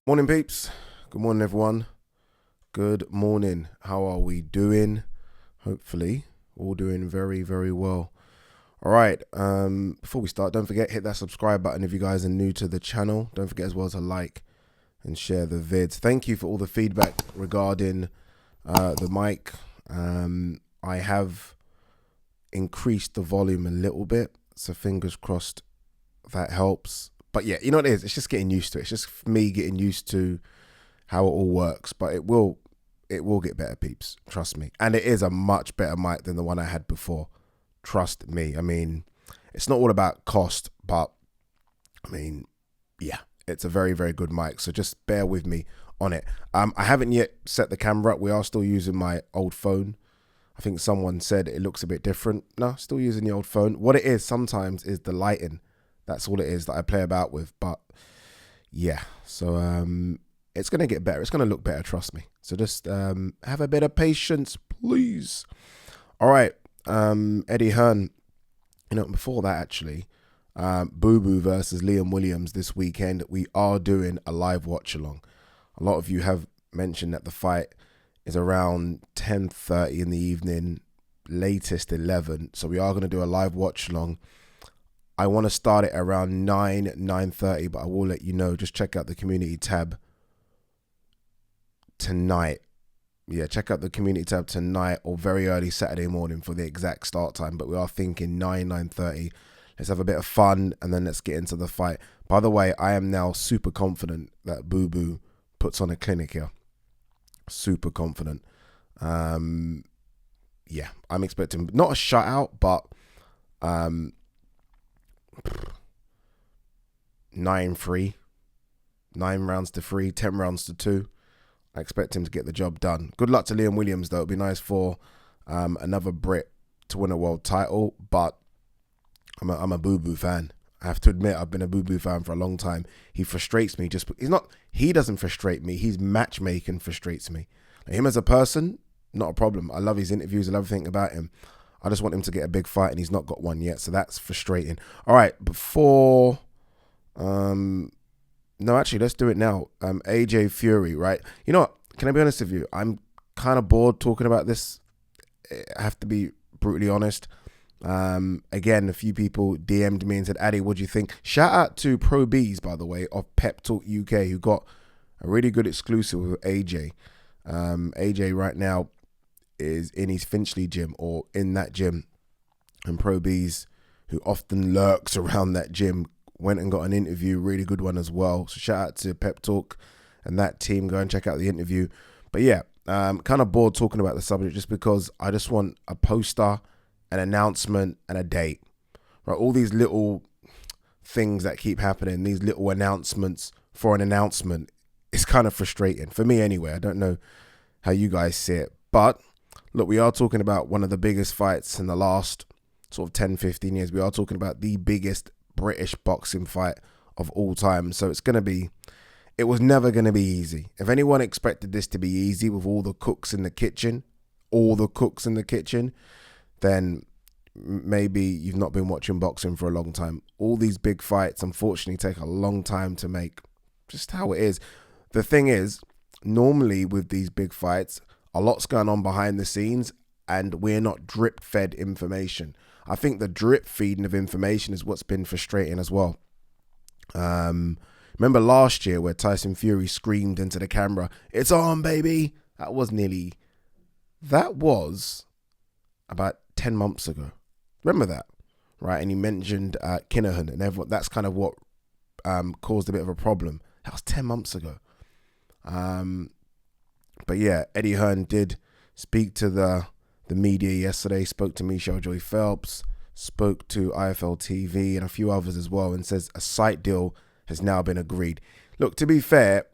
Morning, peeps. Good morning, everyone. Good morning. How are we doing? Hopefully, all doing very, very well. All right. Before we start, don't forget hit that subscribe button if you guys are new to the channel. Don't forget as well to like and share the vids. Thank you for all the feedback regarding the mic. I have increased the volume a little bit, so fingers crossed that helps. But yeah, you know what it is. It's just getting used to it. It's just me getting used to how it all works, but it will get better, peeps. Trust me. And it is a much better mic than the one I had before. Trust me. I mean, it's not all about cost, but I mean, yeah, it's a very, very good mic. So just bear with me on it. I haven't yet set the camera up. We are still using my old phone. I think someone said it looks a bit different. No, still using the old phone. What it is sometimes is the lighting. That's all it is that I play about with. But yeah, so it's going to get better. It's going to look better, trust me. So just have a bit of patience, please. All right, Eddie Hearn. Before that, actually, Boo Boo versus Liam Williams this weekend. We are doing a live watch along. A lot of you have mentioned that the fight is around 10:30 in the evening, latest 11. So we are going to do a live watch along. I want to start it around 9:30, but I will let you know. Just check out the community tab tonight. Yeah, check out the community tab tonight or very early Saturday morning for the exact start time. But we are thinking 9:30. Let's have a bit of fun and then let's get into the fight. By the way, I am now super confident that Boo Boo puts on a clinic here. Super confident. Yeah, I'm expecting not a shutout, but 9-3, 9 rounds to 3, 10 rounds to 2. I expect him to get the job done. Good luck to Liam Williams, though. It'd be nice for another Brit to win a world title, but I'm a Boo Boo fan. I have to admit, I've been a Boo Boo fan for a long time. He frustrates me. He doesn't frustrate me. His matchmaking frustrates me. Like, him as a person, not a problem. I love his interviews. I love everything about him. I just want him to get a big fight, and he's not got one yet, so that's frustrating. All right, before... No, actually, let's do it now. AJ Fury, right? You know what? Can I be honest with you? I'm kind of bored talking about this. I have to be brutally honest. Again, a few people DM'd me and said, Addy, what do you think? Shout out to Pro B's, by the way, of Pep Talk UK, who got a really good exclusive with AJ. AJ right now is in his Finchley gym or in that gym. And Pro B's, who often lurks around that gym, went and got an interview, really good one as well. So shout out to Pep Talk and that team. Go and check out the interview. But yeah, kind of bored talking about the subject just because I just want a poster, an announcement, and a date. Right, all these little things that keep happening, these little announcements for an announcement, it's kind of frustrating for me anyway. I don't know how you guys see it, but look, we are talking about one of the biggest fights in the last sort of 10, 15 years. We are talking about the biggest British boxing fight of all time. So it was never going to be easy. If anyone expected this to be easy with all the cooks in the kitchen, then maybe you've not been watching boxing for a long time. All these big fights, unfortunately, take a long time to make. Just how it is. The thing is, normally with these big fights, a lot's going on behind the scenes and we're not drip fed information. I think the drip feeding of information is what's been frustrating as well. Remember last year where Tyson Fury screamed into the camera, "It's on, baby." That was about 10 months ago. Remember that, right? And he mentioned Kinahan and everyone. That's kind of what caused a bit of a problem. That was 10 months ago. But yeah, Eddie Hearn did speak to the media yesterday, spoke to Michelle Joy Phelps, spoke to IFL TV and a few others as well, and says a site deal has now been agreed. Look, to be fair,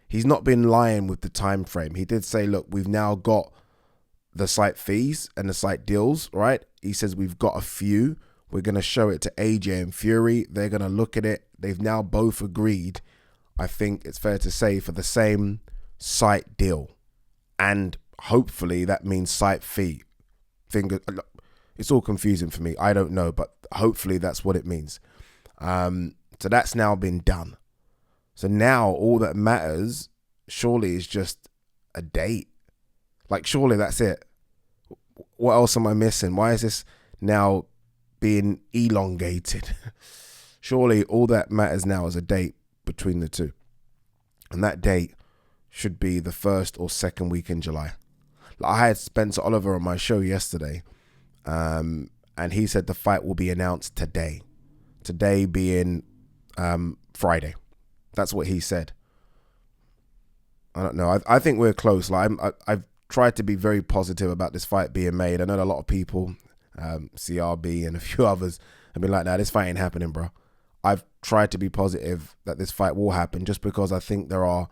he's not been lying with the time frame. He did say, look, we've now got the site fees and the site deals, right? He says we've got a few. We're going to show it to AJ and Fury. They're going to look at it. They've now both agreed, I think it's fair to say, for the same site deal. And hopefully that means site fee. It's all confusing for me. I don't know, but hopefully that's what it means. So that's now been done. So now all that matters surely is just a date. Like, surely that's it. What else am I missing? Why is this now being elongated? Surely all that matters now is a date between the two. And that date should be the first or second week in July. Like, I had Spencer Oliver on my show yesterday, and he said the fight will be announced today. Today being Friday. That's what he said. I don't know. I think we're close. Like, I've tried to be very positive about this fight being made. I know a lot of people, CRB and a few others, have been like, nah, this fight ain't happening, bro. I've tried to be positive that this fight will happen just because I think there are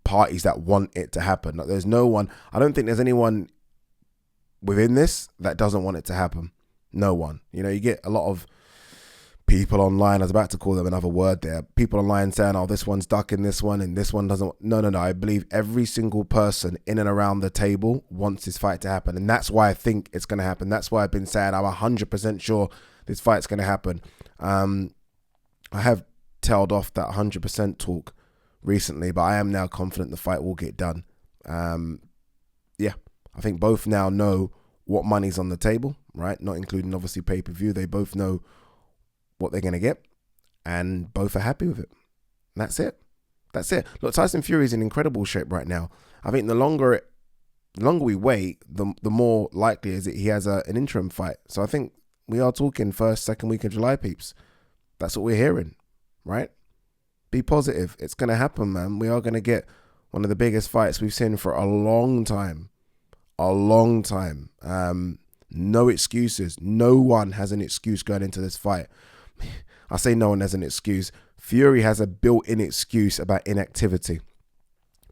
parties that want it to happen. Like, there's no one, I don't think there's anyone within this that doesn't want it to happen. No one. You know, you get a lot of people online, I was about to call them another word there, people online saying, oh, this one's ducking this one and this one doesn't. No. I believe every single person in and around the table wants this fight to happen. And that's why I think it's going to happen. That's why I've been saying I'm 100% sure this fight's going to happen. I have tailed off that 100% talk recently, but I am now confident the fight will get done. Yeah, I think both now know what money's on the table, right? Not including obviously pay-per-view. They both know what they're going to get, and both are happy with it. And that's it. That's it. Look, Tyson Fury is in incredible shape right now. I think the longer we wait, the more likely is it he has an interim fight. So I think we are talking first, second week of July, peeps. That's what we're hearing, right? Be positive. It's going to happen, man. We are going to get one of the biggest fights we've seen for a long time. A long time. No excuses. No one has an excuse going into this fight. I say no one has an excuse. Fury has a built-in excuse about inactivity.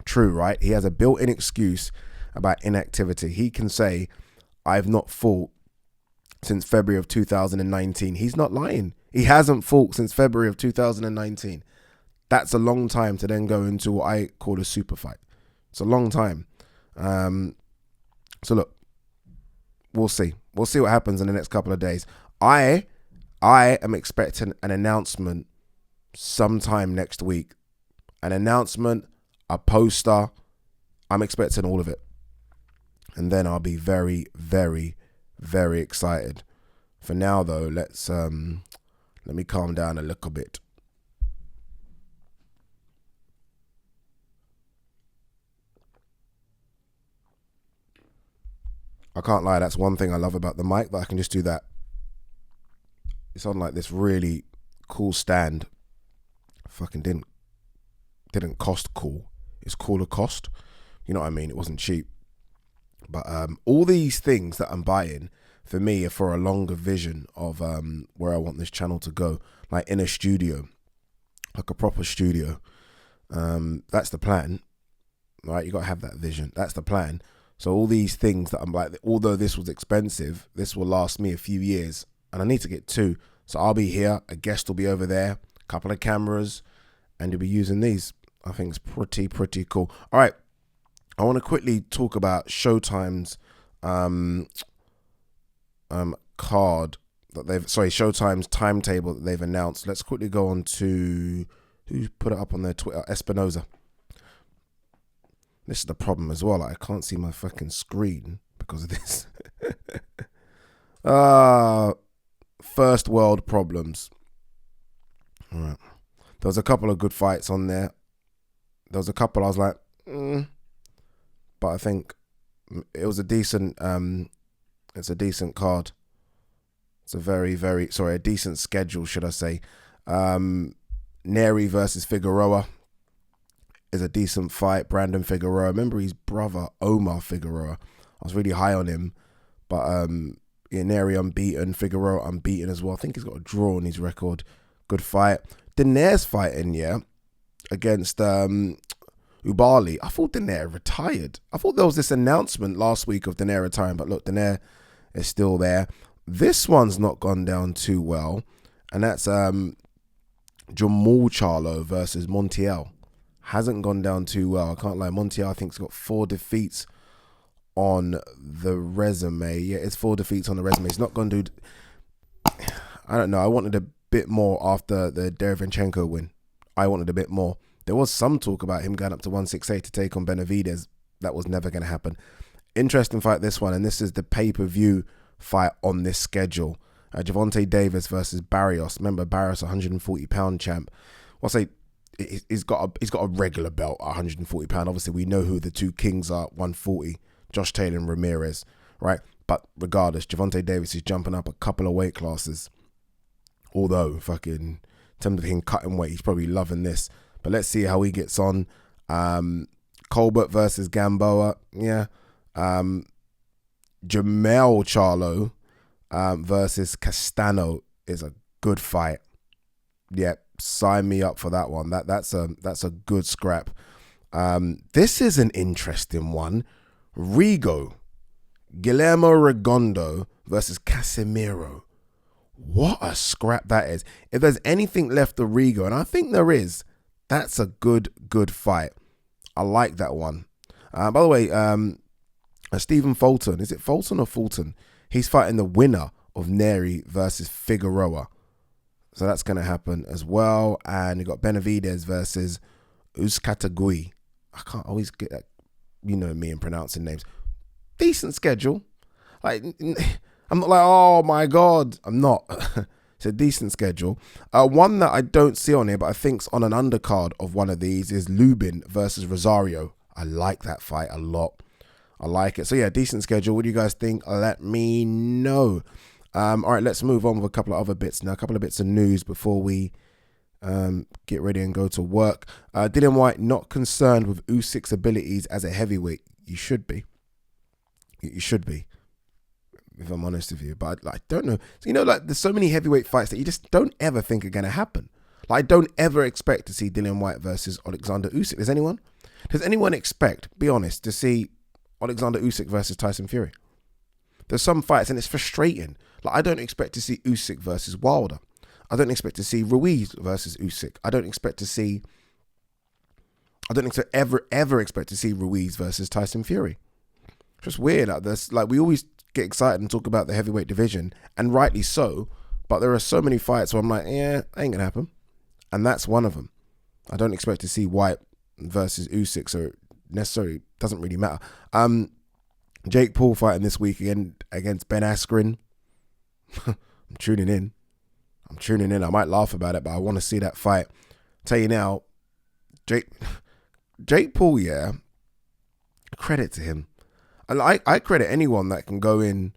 True, right? He has a built-in excuse about inactivity. He can say, I've not fought since February of 2019. He's not lying. He hasn't fought since February of 2019. That's a long time to then go into what I call a super fight. It's a long time. So look, we'll see. We'll see what happens in the next couple of days. I am expecting an announcement sometime next week. An announcement, a poster. I'm expecting all of it. And then I'll be very, very, very excited. For now, though, let me calm down a little bit. I can't lie, that's one thing I love about the mic, that I can just do that. It's on like this really cool stand. Fucking didn't cost cool. It's cooler cost. You know what I mean? It wasn't cheap. But all these things that I'm buying for me are for a longer vision of where I want this channel to go. Like in a studio, like a proper studio. That's the plan, right? You got to have that vision. That's the plan. So all these things that I'm like, although this was expensive, this will last me a few years, and I need to get two. So I'll be here, a guest will be over there, a couple of cameras, and you'll be using these. I think it's pretty cool. All right, I want to quickly talk about Showtime's Showtime's timetable that they've announced. Let's quickly go on to who put it up on their Twitter, Espinoza. This is the problem as well. Like, I can't see my fucking screen because of this. First world problems. All right. There was a couple of good fights on there. There was a couple I was like, but I think it was a decent. It's a decent card. It's a a decent schedule, should I say? Neri versus Figueroa is a decent fight. Brandon Figueroa. Remember his brother, Omar Figueroa. I was really high on him. But Neri unbeaten. Figueroa unbeaten as well. I think he's got a draw on his record. Good fight. Daenerys fighting, against Ubali. I thought Daenerys retired. I thought there was this announcement last week of Daenerys retiring. But look, Daenerys is still there. This one's not gone down too well. And that's Jamal Charlo versus Montiel. Hasn't gone down too well. I can't lie. Montiel, I think, has got 4 defeats on the resume. Yeah, it's 4 defeats on the resume. It's not going to do... I don't know. I wanted a bit more after the Derevyanchenko win. I wanted a bit more. There was some talk about him going up to 168 to take on Benavidez. That was never going to happen. Interesting fight, this one, and this is the pay-per-view fight on this schedule. Gervonta Davis versus Barrios. Remember, Barrios, 140-pound champ. I'll say he's got a regular belt at 140 pound. Obviously, we know who the two kings are, 140, Josh Taylor and Ramirez, right? But regardless, Gervonta Davis is jumping up a couple of weight classes. Although, fucking, in terms of him cutting weight, he's probably loving this. But let's see how he gets on. Colbert versus Gamboa, yeah. Jamel Charlo versus Castano is a good fight. Yeah, sign me up for that one. That's a good scrap. This is an interesting one. Rigo, Guillermo Redondo versus Casemiro. What a scrap that is. If there's anything left of Rigo, and I think there is, that's a good fight. I like that one. By the way, Stephen Fulton, is it Fulton or Fulton? He's fighting the winner of Neri versus Figueroa. So that's going to happen as well. And you got Benavidez versus Uzcategui. I can't always get that, you know me and pronouncing names. Decent schedule. Like, I'm not like, oh my God. I'm not. It's a decent schedule. One that I don't see on here, but I think's on an undercard of one of these is Lubin versus Rosario. I like that fight a lot. I like it. So yeah, decent schedule. What do you guys think? Let me know. All right, let's move on with a couple of other bits now. A couple of bits of news before we get ready and go to work. Dillian Whyte not concerned with Usyk's abilities as a heavyweight. You should be. You should be, if I'm honest with you. But I don't know. So, like there's so many heavyweight fights that you just don't ever think are going to happen. Like I don't ever expect to see Dillian Whyte versus Alexander Usyk. Does anyone expect, be honest, to see Alexander Usyk versus Tyson Fury? There's some fights and it's frustrating. Like I don't expect to see Usyk versus Wilder. I don't expect to see Ruiz versus Usyk. I don't ever expect to see Ruiz versus Tyson Fury. It's just weird. Like we always get excited and talk about the heavyweight division, and rightly so. But there are so many fights where I'm like, yeah, ain't gonna happen, and that's one of them. I don't expect to see Whyte versus Usyk, so it necessarily doesn't really matter. Jake Paul fighting this week again against Ben Askren. I'm tuning in. I might laugh about it, but I want to see that fight. Tell you now, Jake Paul, yeah, credit to him. I credit anyone that can go in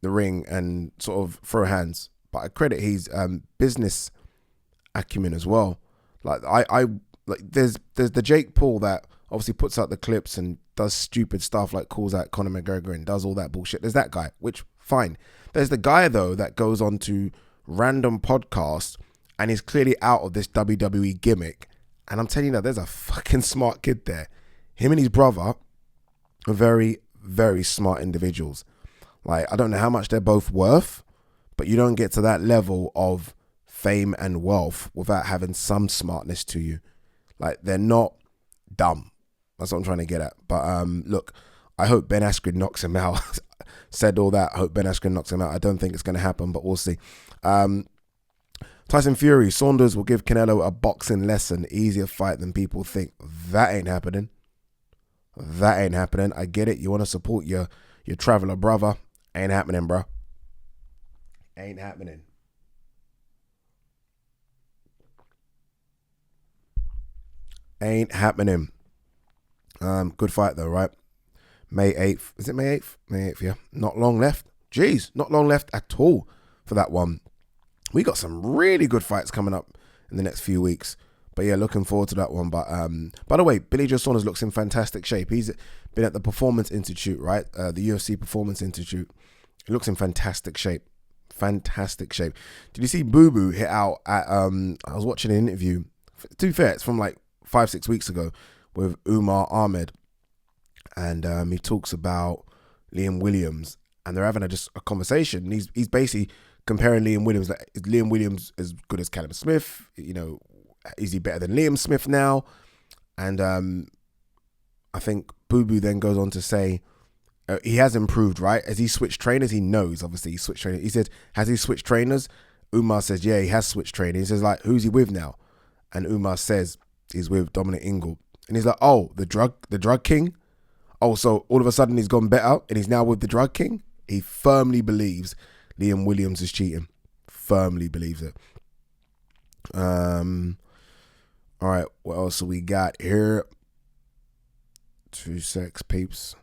the ring and sort of throw hands, but I credit his business acumen as well. Like there's the Jake Paul that obviously puts out the clips and does stupid stuff like calls out Conor McGregor and does all that bullshit. There's that guy, which fine. There's the guy though that goes on to random podcasts and is clearly out of this WWE gimmick. And I'm telling you that there's a fucking smart kid there. Him and his brother are very, very smart individuals. Like, I don't know how much they're both worth, but you don't get to that level of fame and wealth without having some smartness to you. Like, they're not dumb. That's what I'm trying to get at. But look, I hope Ben Askren knocks him out. Said all that. I hope Ben Askren knocks him out. I don't think it's going to happen, but we'll see. Tyson Fury. Saunders will give Canelo a boxing lesson. Easier fight than people think. That ain't happening. I get it. You want to support your traveler brother. Ain't happening, bro. Ain't happening. Ain't happening. Good fight though, right? May 8th. Is it May 8th? May 8th, yeah. Not long left. Jeez, not long left at all for that one. We got some really good fights coming up in the next few weeks. But yeah, looking forward to that one. But by the way, Billy Joe Saunders looks in fantastic shape. He's been at the Performance Institute, right? The UFC Performance Institute. He looks in fantastic shape. Fantastic shape. Did you see Boo Boo hit out at, I was watching an interview. To be fair, it's from like 5-6 weeks ago with Umar Ahmed. And he talks about Liam Williams. And they're having just a conversation. And he's basically comparing Liam Williams. Like, is Liam Williams as good as Callum Smith? You know, is he better than Liam Smith now? And I think Boo Boo then goes on to say he has improved, right? As he switched trainers, he knows, obviously, he switched trainers. He said, has he switched trainers? Umar says, yeah, he has switched trainers. He says, like, who's he with now? and Umar says he's with Dominic Ingle, and he's like, oh, the drug king. Oh, so all of a sudden he's gone better and he's now with the drug king. He firmly believes Liam Williams is cheating. Firmly believes it. All right, what else have we got here? 2 secs, peeps.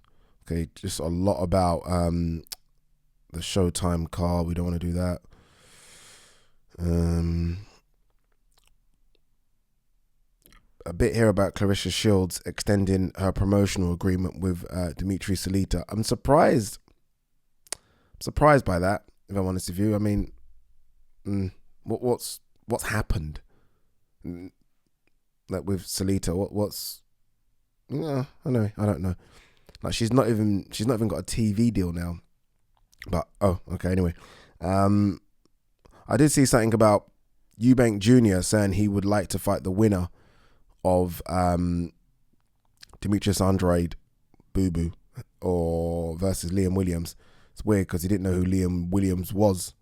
Okay, just a lot about the Showtime car. We don't want to do that. A bit here about Clarissa Shields extending her promotional agreement with Dimitri Salita. I'm surprised by that, if I'm honest with you. I mean, what's happened? Like with Salita, what's I don't know. Like she's not even got a TV deal now. But okay. Anyway, I did see something about Eubank Jr. saying he would like to fight the winner of Demetrius Andrade Boo Boo or versus Liam Williams. It's weird because he didn't know who Liam Williams was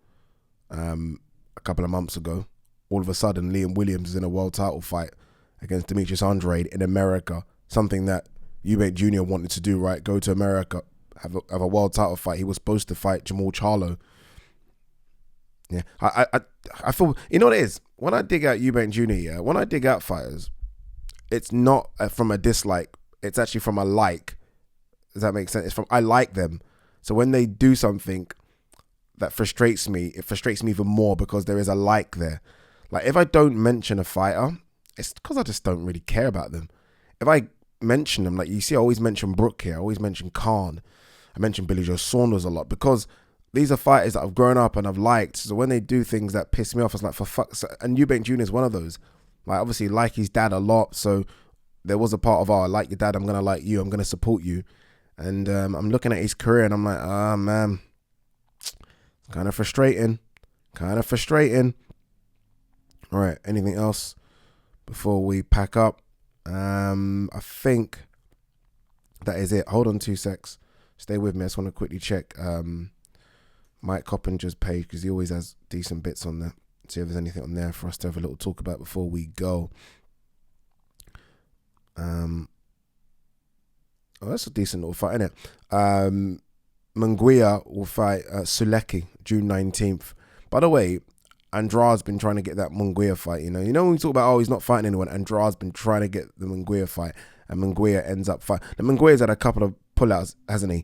a couple of months ago. All of a sudden, Liam Williams is in a world title fight against Demetrius Andrade in America. Something that Eubank Jr. wanted to do, right? Go to America, have a world title fight. He was supposed to fight Jamal Charlo. Yeah, I feel, you know what it is? When I dig out Eubank Jr., when I dig out fighters, it's not from a dislike. It's actually from a like. Does that make sense? It's from, I like them. So when they do something that frustrates me, it frustrates me even more because there is a like there. Like if I don't mention a fighter, it's because I just don't really care about them. If I mention them, like you see, I always mention Brooke here. I always mention Khan. I mention Billy Joe Saunders a lot because these are fighters that I've grown up and I've liked. So when they do things that piss me off, it's like, for fuck's sake. And Eubank Jr. is one of those. Like obviously like his dad a lot. So there was a part of, I like your dad, I'm going to like you, I'm going to support you. And I'm looking at his career and I'm like, man, kind of frustrating. All right, anything else before we pack up? I think that is it. Hold on 2 secs. Stay with me. I just want to quickly check Mike Coppinger's page because he always has decent bits on there. See if there's anything on there for us to have a little talk about before we go. That's a decent little fight, isn't it? Munguia will fight Sulecki June 19th. By the way, Andrade's been trying to get that Munguia fight. You know when we talk about, he's not fighting anyone, Andrade's been trying to get the Munguia fight, and Munguia ends up fighting. The Munguia's had a couple of pullouts, hasn't he?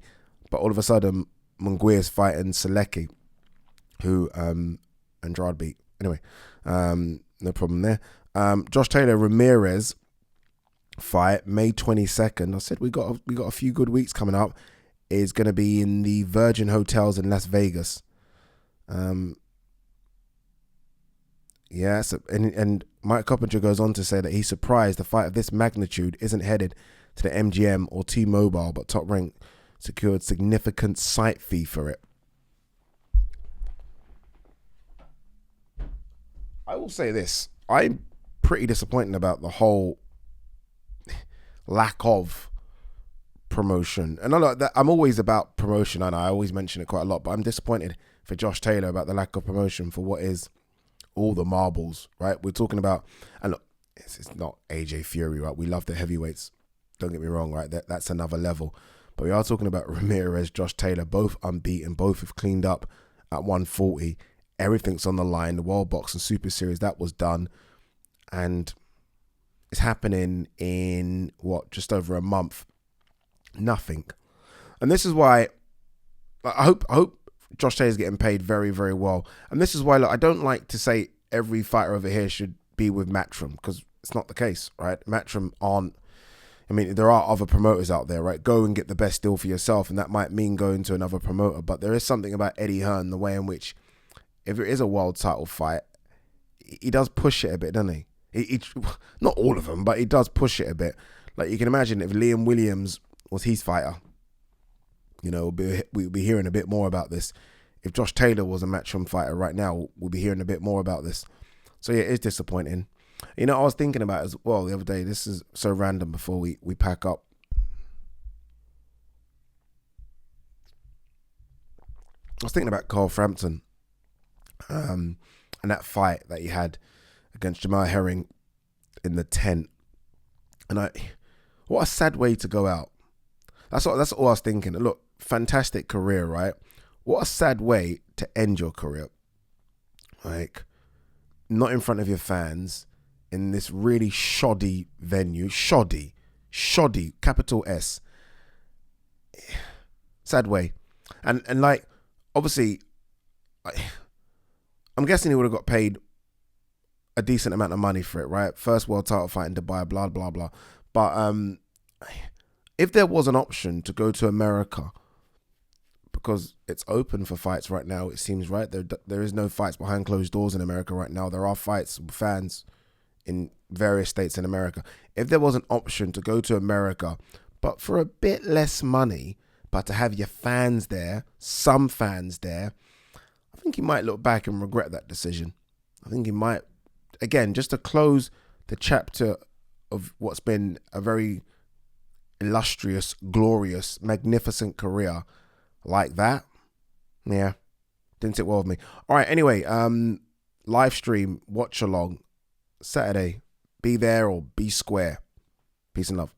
But all of a sudden, Munguia's fighting Sulecki, who Andrade beat. Anyway, no problem there. Josh Taylor Ramirez fight May 22nd. I said we got a few good weeks coming up. Is going to be in the Virgin Hotels in Las Vegas. Yes, and Mike Coppinger goes on to say that he's surprised the fight of this magnitude isn't headed to the MGM or T-Mobile, but Top Rank secured significant site fee for it. I will say this. I'm pretty disappointed about the whole lack of promotion. And I like that. I'm always about promotion, and I always mention it quite a lot, but I'm disappointed for Josh Taylor about the lack of promotion for what is all the marbles, right? We're talking about, and look, it's not AJ Fury, right? We love the heavyweights. Don't get me wrong, right? That's another level. But we are talking about Ramirez, Josh Taylor, both unbeaten, both have cleaned up at 140. Everything's on the line. The World Boxing Super Series, that was done. And it's happening in, just over a month. Nothing. And this is why I hope Josh Taylor's getting paid very, very well. And this is why, look, I don't like to say every fighter over here should be with Matchroom, because it's not the case, right? Matchroom aren't, I mean, there are other promoters out there, right? Go and get the best deal for yourself, and that might mean going to another promoter. But there is something about Eddie Hearn, the way in which, if it is a world title fight, he does push it a bit, doesn't he? He not all of them, but he does push it a bit. Like, you can imagine if Liam Williams was his fighter, you know, we'll be hearing a bit more about this. If Josh Taylor was a Matchroom fighter right now, we'll be hearing a bit more about this. So yeah, it is disappointing. You know, I was thinking about it as well the other day. This is so random before we pack up. I was thinking about Carl Frampton and that fight that he had against Jamal Herring in the tent. And what a sad way to go out. That's all I was thinking. Look, fantastic career, right? What a sad way to end your career. Like, not in front of your fans in this really shoddy venue. Shoddy, capital S. Sad way. And like, obviously, I'm guessing he would have got paid a decent amount of money for it, right? First world title fight in Dubai, blah, blah, blah. But if there was an option to go to America, because it's open for fights right now, it seems, right? There is no fights behind closed doors in America right now. There are fights with fans in various states in America. If there was an option to go to America, but for a bit less money, but to have your fans there, some fans there, I think he might look back and regret that decision. I think he might, again, just to close the chapter of what's been a very illustrious, glorious, magnificent career like that. Yeah, didn't sit well with me. All right, anyway, live stream, watch along, Saturday. Be there or be square. Peace and love.